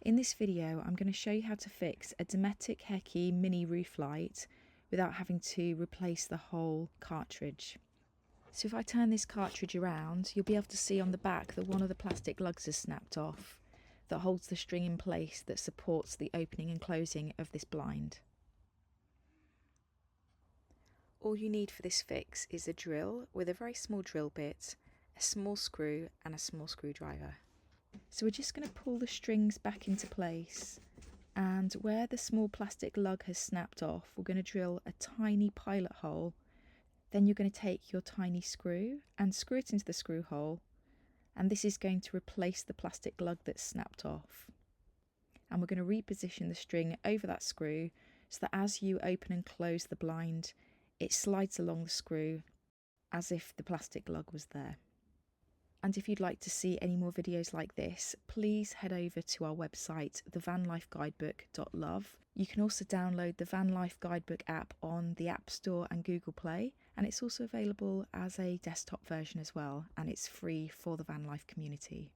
In this video, I'm going to show you how to fix a Dometic Heki Mini Rooflight without having to replace the whole cartridge. So if I turn this cartridge around, you'll be able to see on the back that one of the plastic lugs is snapped off that holds the string in place that supports the opening and closing of this blind. All you need for this fix is a drill with a very small drill bit, a small screw and a small screwdriver. So we're just going to pull the strings back into place, and where the small plastic lug has snapped off, we're going to drill a tiny pilot hole. Then you're going to take your tiny screw and screw it into the screw hole, and this is going to replace the plastic lug that's snapped off. And we're going to reposition the string over that screw so that as you open and close the blind, it slides along the screw as if the plastic lug was there. And if you'd like to see any more videos like this, please head over to our website, thevanlifeguidebook.love. You can also download the Van Life Guidebook app on the App Store and Google Play, and it's also available as a desktop version as well, and it's free for the van life community.